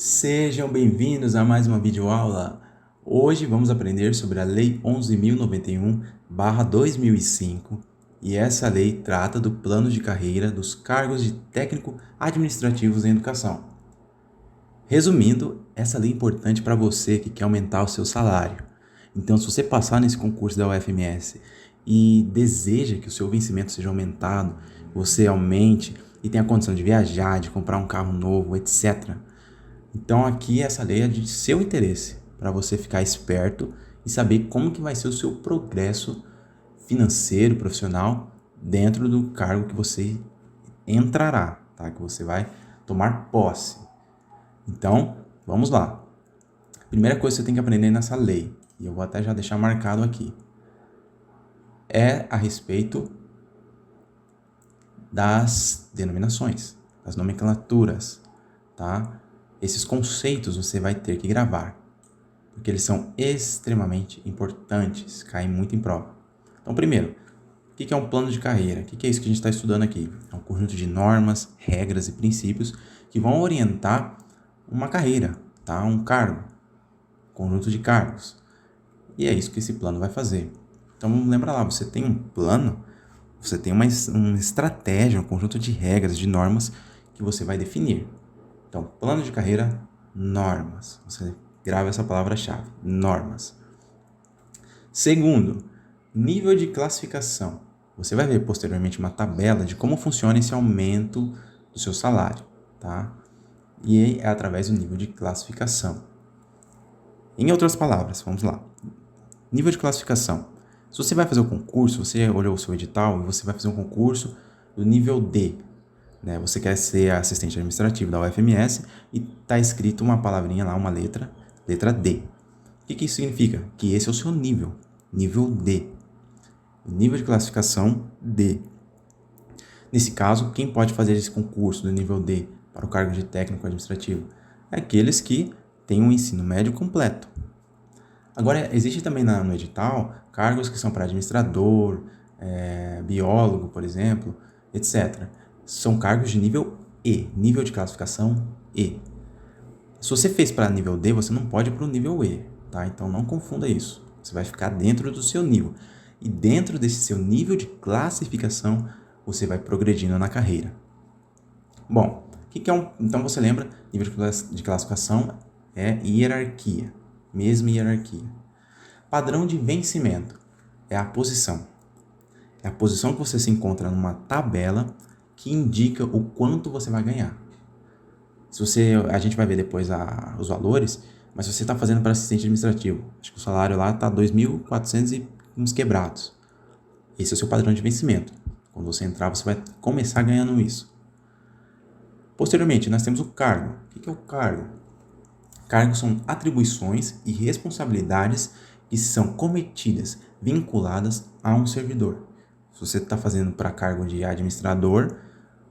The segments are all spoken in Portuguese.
Sejam bem-vindos a mais uma videoaula. Hoje vamos aprender sobre a Lei 11.091/2005 e essa lei trata do plano de carreira dos cargos de técnico administrativos em educação. Resumindo, essa lei é importante para você que quer aumentar o seu salário. Então, se você passar nesse concurso da UFMS e deseja que o seu vencimento seja aumentado, você aumente e tenha a condição de viajar, de comprar um carro novo, etc. Então aqui essa lei é de seu interesse, para você ficar esperto e saber como que vai ser o seu progresso financeiro, profissional, dentro do cargo que você entrará, tá? Que você vai tomar posse. Então, vamos lá. Primeira coisa que você tem que aprender nessa lei, e eu vou até já deixar marcado aqui, é a respeito das denominações, das nomenclaturas, tá? Esses conceitos você vai ter que gravar, porque eles são extremamente importantes, caem muito em prova. Então, primeiro, o que é um plano de carreira? O que é isso que a gente está estudando aqui? É um conjunto de normas, regras e princípios que vão orientar uma carreira, tá? Um cargo, um conjunto de cargos. E é isso que esse plano vai fazer. Então, lembra lá, você tem um plano, você tem uma estratégia, um conjunto de regras, de normas que você vai definir. Então, plano de carreira, normas. Você grava essa palavra-chave, normas. Segundo, nível de classificação. Você vai ver posteriormente uma tabela de como funciona esse aumento do seu salário, tá? E é através do nível de classificação. Em outras palavras, vamos lá. Nível de classificação. Se você vai fazer o concurso, você olhou o seu edital e você vai fazer um concurso do nível D, né? Você quer ser assistente administrativo da UFMS e está escrito uma palavrinha lá, uma letra D. O que isso significa? Que esse é o seu nível D. Nível de classificação D. Nesse caso, quem pode fazer esse concurso do nível D para o cargo de técnico administrativo? É aqueles que têm um ensino médio completo. Agora, existe também no edital cargos que são para administrador, biólogo, por exemplo, etc. São cargos de nível E, nível de classificação E. Se você fez para nível D, você não pode ir para o nível E, tá? Então não confunda isso. Você vai ficar dentro do seu nível. E dentro desse seu nível de classificação, você vai progredindo na carreira. Bom, o que é então você lembra, nível de classificação é hierarquia, mesma hierarquia. Padrão de vencimento é a posição. É a posição que você se encontra numa tabela que indica o quanto você vai ganhar. A gente vai ver depois os valores, mas se você está fazendo para assistente administrativo, acho que o salário lá está 2.400 e uns quebrados. Esse é o seu padrão de vencimento. Quando você entrar, você vai começar ganhando isso. Posteriormente, nós temos o cargo. O que é o cargo? Cargos são atribuições e responsabilidades que são cometidas, vinculadas a um servidor. Se você está fazendo para cargo de administrador,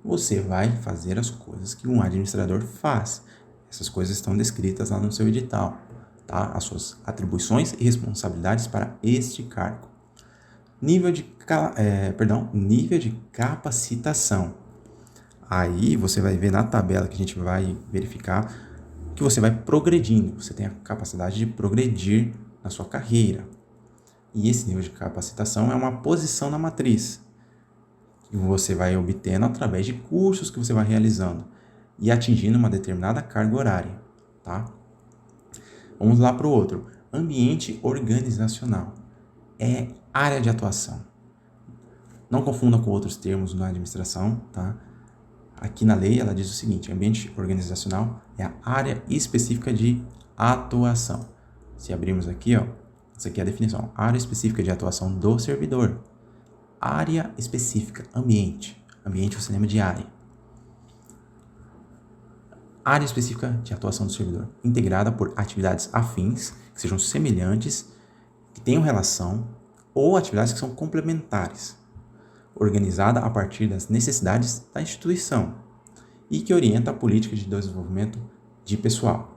você vai fazer as coisas que um administrador faz. Essas coisas estão descritas lá no seu edital, tá? As suas atribuições e responsabilidades para este cargo. Nível de capacitação. Aí você vai ver na tabela que a gente vai verificar que você vai progredindo. Você tem a capacidade de progredir na sua carreira. E esse nível de capacitação é uma posição na matriz que você vai obtendo através de cursos que você vai realizando e atingindo uma determinada carga horária, tá? Vamos lá para o outro. Ambiente organizacional. É área de atuação. Não confunda com outros termos na administração, tá? Aqui na lei ela diz o seguinte: ambiente organizacional é a área específica de atuação. Se abrirmos aqui, essa aqui é a definição. Área específica de atuação do servidor. Área específica, ambiente. Ambiente você lembra de área. Área específica de atuação do servidor, integrada por atividades afins, que sejam semelhantes, que tenham relação, ou atividades que são complementares, organizada a partir das necessidades da instituição e que orienta a política de desenvolvimento de pessoal.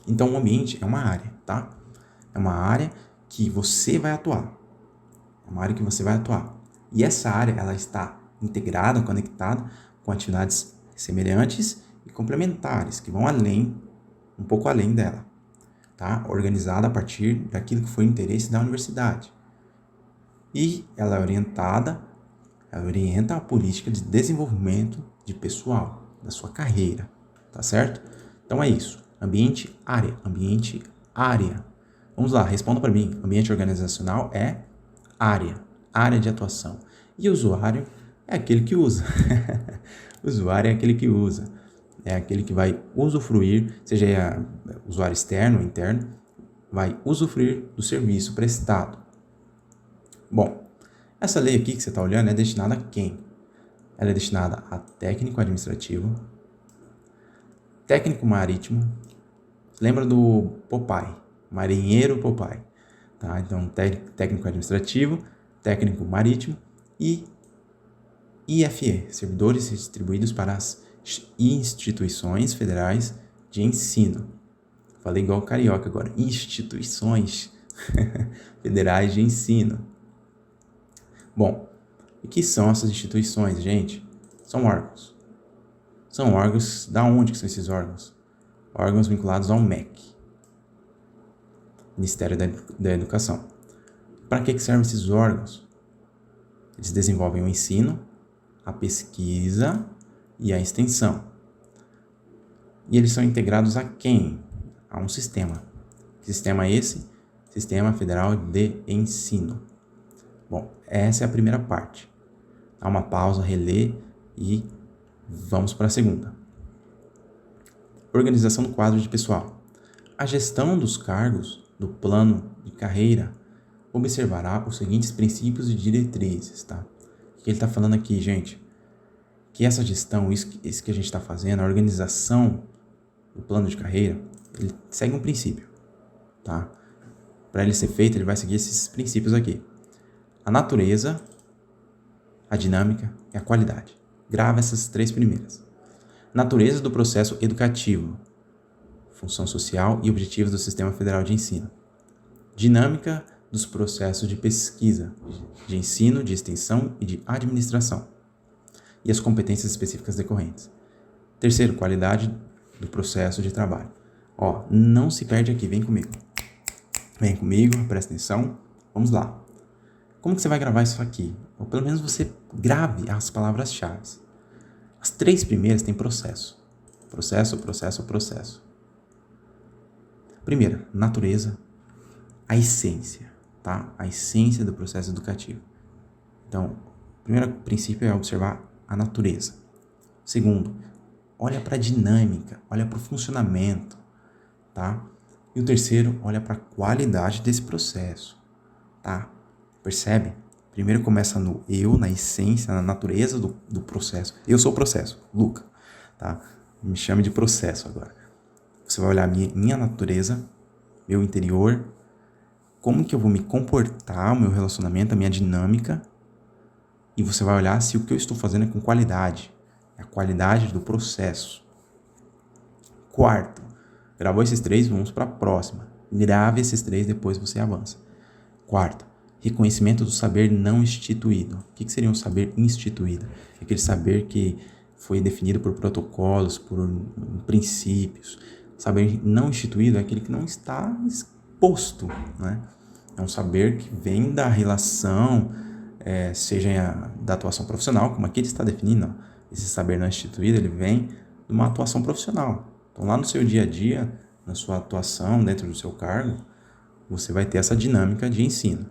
Então, o ambiente é uma área, tá? É uma área que você vai atuar. E essa área, ela está integrada, conectada com atividades semelhantes e complementares, que vão além um pouco além dela, tá? Organizada a partir daquilo que foi o interesse da universidade. E ela orienta a política de desenvolvimento de pessoal, da sua carreira, tá certo? Então é isso, ambiente, área. Vamos lá, responda para mim, ambiente organizacional é área de atuação. E usuário é aquele que usa. Usuário é aquele que usa. É aquele que vai usufruir, seja usuário externo ou interno, vai usufruir do serviço prestado. Bom, essa lei aqui que você está olhando é destinada a quem? Ela é destinada a técnico administrativo, técnico marítimo. Lembra do Popeye, marinheiro Popeye, tá? Então, técnico administrativo, técnico marítimo e IFE, servidores distribuídos para as instituições federais de ensino. Falei igual carioca agora, instituições federais de ensino. Bom, o que são essas instituições, gente? São órgãos. São órgãos, da onde que são esses órgãos? Órgãos vinculados ao MEC, Ministério da Educação. Para que servem esses órgãos? Eles desenvolvem o ensino, a pesquisa e a extensão. E eles são integrados a quem? A um sistema. Que sistema é esse? Sistema Federal de Ensino. Bom, essa é a primeira parte. Dá uma pausa, relê e vamos para a segunda. Organização do quadro de pessoal. A gestão dos cargos do plano de carreira observará os seguintes princípios e diretrizes, tá? O que ele está falando aqui, gente? Que essa gestão, isso que a gente está fazendo, a organização do plano de carreira, ele segue um princípio, tá? Para ele ser feito, ele vai seguir esses princípios aqui. A natureza, a dinâmica e a qualidade. Grava essas três primeiras. Natureza do processo educativo, função social e objetivos do Sistema Federal de Ensino. Dinâmica dos processos de pesquisa, de ensino, de extensão e de administração. E as competências específicas decorrentes. Terceiro, qualidade do processo de trabalho. Ó, não se perde aqui, vem comigo. Vem comigo, presta atenção. Vamos lá. Como que você vai gravar isso aqui? Ou pelo menos você grave as palavras-chave. As três primeiras têm processo. Processo. Primeiro, natureza, a essência, tá? A essência do processo educativo. Então, o primeiro princípio é observar a natureza. Segundo, olha para a dinâmica, olha para o funcionamento, tá? E o terceiro, olha para a qualidade desse processo, tá? Percebe? Primeiro começa no eu, na essência, na natureza do processo. Eu sou o processo, Luca, tá? Me chame de processo agora. Você vai olhar minha natureza, meu interior, como que eu vou me comportar, o meu relacionamento, a minha dinâmica, e você vai olhar se o que eu estou fazendo é com qualidade, é a qualidade do processo. Quarto, gravou esses três, vamos para a próxima. Grave esses três, depois você avança. Quarto, reconhecimento do saber não instituído. O que seria um saber instituído? É aquele saber que foi definido por protocolos, por princípios. Saber não instituído é aquele que não está exposto, né? É um saber que vem da relação, seja da atuação profissional, como aqui ele está definindo. Esse saber não instituído, ele vem de uma atuação profissional. Então, lá no seu dia a dia, na sua atuação dentro do seu cargo, você vai ter essa dinâmica de ensino,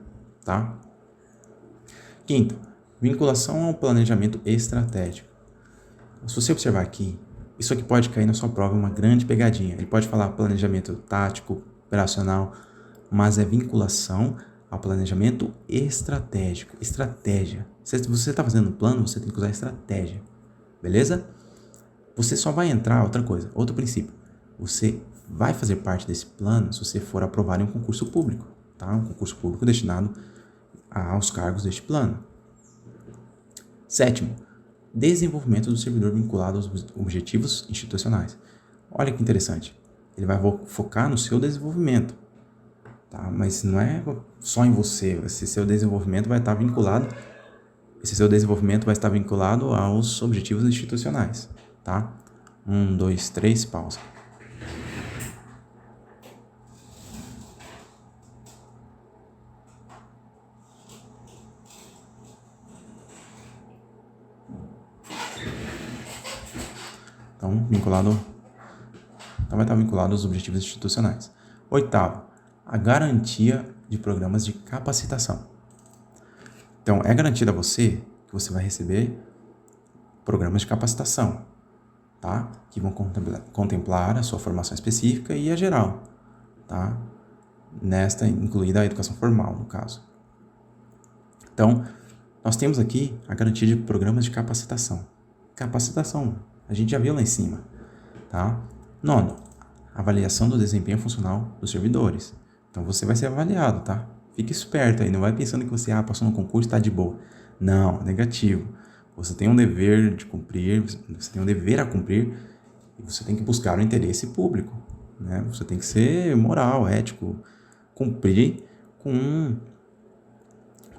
tá? Quinto, vinculação ao planejamento estratégico. Se você observar aqui, isso aqui pode cair na sua prova, uma grande pegadinha. Ele pode falar planejamento tático, operacional, mas é vinculação ao planejamento estratégico. Estratégia. Se você está fazendo um plano, você tem que usar estratégia. Beleza? Você só vai entrar, outra coisa, outro princípio. Você vai fazer parte desse plano se você for aprovado em um concurso público, tá? Um concurso público destinado aos cargos deste plano. Sétimo, desenvolvimento do servidor vinculado aos objetivos institucionais. Olha que interessante. Ele vai focar no seu desenvolvimento, tá? Mas não é só em você. Esse seu desenvolvimento vai estar vinculado aos objetivos institucionais, tá? 1, 2, 3, pausa. Então, vai estar vinculado aos objetivos institucionais. Oitavo, a garantia de programas de capacitação. Então, é garantido a você que você vai receber programas de capacitação, tá? Que vão contemplar a sua formação específica e a geral, tá? Nesta, incluída a educação formal, no caso. Então, nós temos aqui a garantia de programas de capacitação. Capacitação, a gente já viu lá em cima, tá? Nono, avaliação do desempenho funcional dos servidores. Então, você vai ser avaliado, tá? Fique esperto aí, não vai pensando que você passou no concurso e está de boa. Não, negativo. Você tem um dever de cumprir, você tem um dever a cumprir e você tem que buscar o interesse público, né? Você tem que ser moral, ético, cumprir com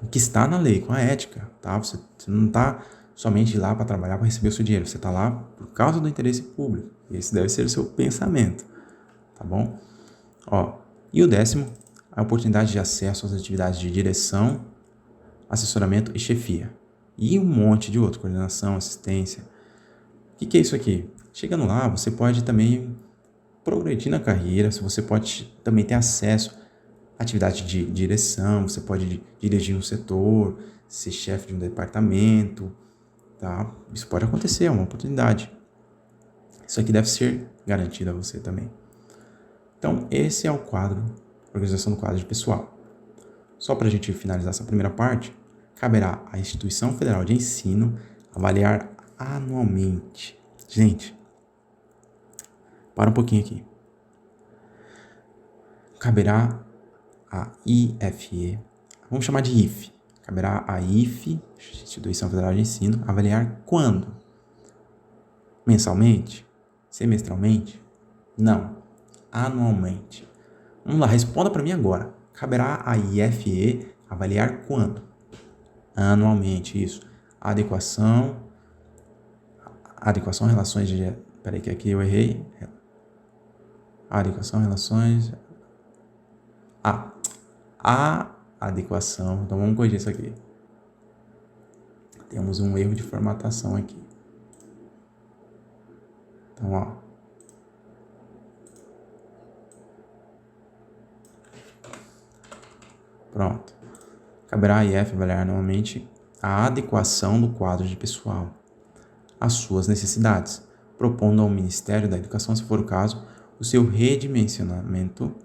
o que está na lei, com a ética, tá? Você não está somente lá para trabalhar para receber o seu dinheiro, você está lá por causa do interesse público. Esse deve ser o seu pensamento, tá bom? E o 10º, a oportunidade de acesso às atividades de direção, assessoramento e chefia. E um monte de outro, coordenação, assistência. O que é isso aqui? Chegando lá, você pode também progredir na carreira, você pode também ter acesso a atividade de direção, você pode dirigir um setor, ser chefe de um departamento, tá? Isso pode acontecer, é uma oportunidade. Isso aqui deve ser garantido a você também. Então, esse é o quadro, organização do quadro de pessoal. Só para a gente finalizar essa primeira parte, caberá à Instituição Federal de Ensino avaliar anualmente. Gente, para um pouquinho aqui. Caberá à IFE, vamos chamar de IFE. Caberá à IFE, Instituição Federal de Ensino, avaliar quando? Mensalmente? Semestralmente? Não, anualmente. Vamos lá, responda para mim agora. Caberá à IFE avaliar quando? Anualmente, isso. Adequação, relações de... Peraí que aqui eu errei. Adequação, relações... A adequação... Então vamos corrigir isso aqui. Temos um erro de formatação aqui. Então, pronto. Caberá à IF avaliar anualmente a adequação do quadro de pessoal às suas necessidades, propondo ao Ministério da Educação, se for o caso, o seu redimensionamento,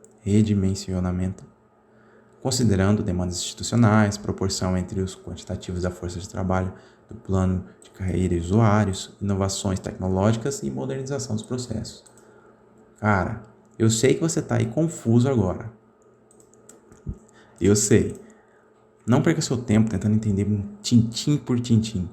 considerando demandas institucionais, proporção entre os quantitativos da força de trabalho do plano de carreira e usuários, inovações tecnológicas e modernização dos processos. Cara, eu sei que você está aí confuso agora. Eu sei. Não perca seu tempo tentando entender tintim por tintim.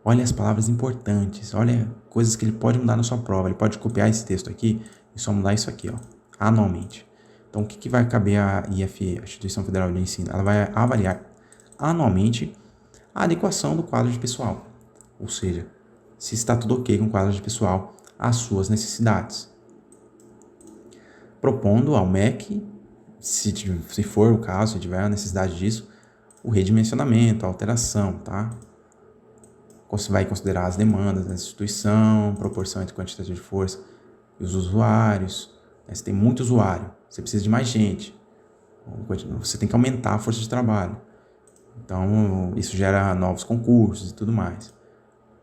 Olha as palavras importantes, olha coisas que ele pode mudar na sua prova. Ele pode copiar esse texto aqui e só mudar isso aqui, anualmente. Então, o que vai caber à IFE, a Instituição Federal de Ensino? Ela vai avaliar anualmente a adequação do quadro de pessoal. Ou seja, se está tudo ok com o quadro de pessoal às suas necessidades. Propondo ao MEC, se for o caso, se tiver a necessidade disso, o redimensionamento, a alteração, tá? Você vai considerar as demandas da instituição, proporção entre quantitativo de força e os usuários. Você tem muito usuário, você precisa de mais gente. Você tem que aumentar a força de trabalho. Então, isso gera novos concursos e tudo mais.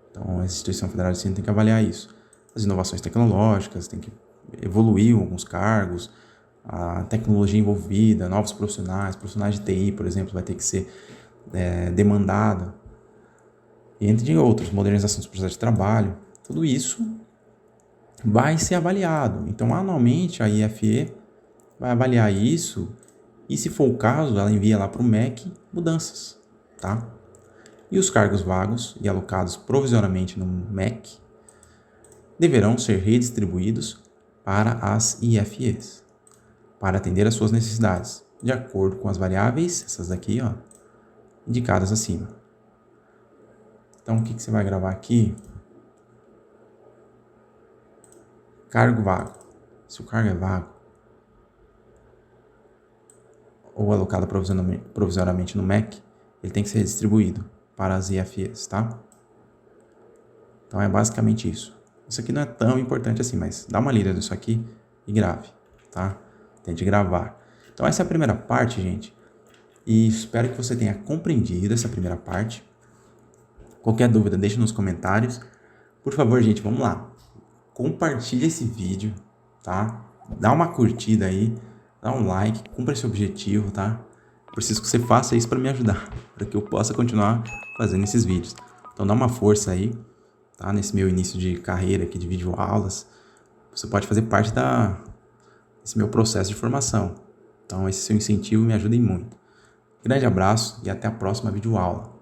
Então, a Instituição Federal de Ensino tem que avaliar isso. As inovações tecnológicas, tem que evoluir alguns cargos, a tecnologia envolvida, novos profissionais de TI, por exemplo, vai ter que ser demandado. E entre outros, modernização dos processos de trabalho, tudo isso vai ser avaliado. Então, anualmente, a IFE vai avaliar isso e, se for o caso, ela envia lá para o MEC mudanças, tá? E os cargos vagos e alocados provisoriamente no MEC deverão ser redistribuídos para as IFEs, para atender às suas necessidades, de acordo com as variáveis, essas daqui, indicadas acima. Então, o que você vai gravar aqui? Cargo vago. Se o cargo é vago ou alocado provisoriamente no MEC, ele tem que ser distribuído para as IFEs, tá? Então, é basicamente isso. Isso aqui não é tão importante assim, mas dá uma lida nisso aqui e grave, tá? Tente gravar. Então essa é a primeira parte, gente. E espero que você tenha compreendido essa primeira parte. Qualquer dúvida, deixe nos comentários. Por favor, gente, vamos lá. Compartilhe esse vídeo, tá? Dá uma curtida aí, dá um like, cumpra esse objetivo, tá? Preciso que você faça isso para me ajudar, para que eu possa continuar fazendo esses vídeos. Então dá uma força aí, tá? Nesse meu início de carreira aqui de videoaulas, você pode fazer parte desse meu processo de formação. Então esse seu incentivo me ajuda muito. Grande abraço e até a próxima videoaula.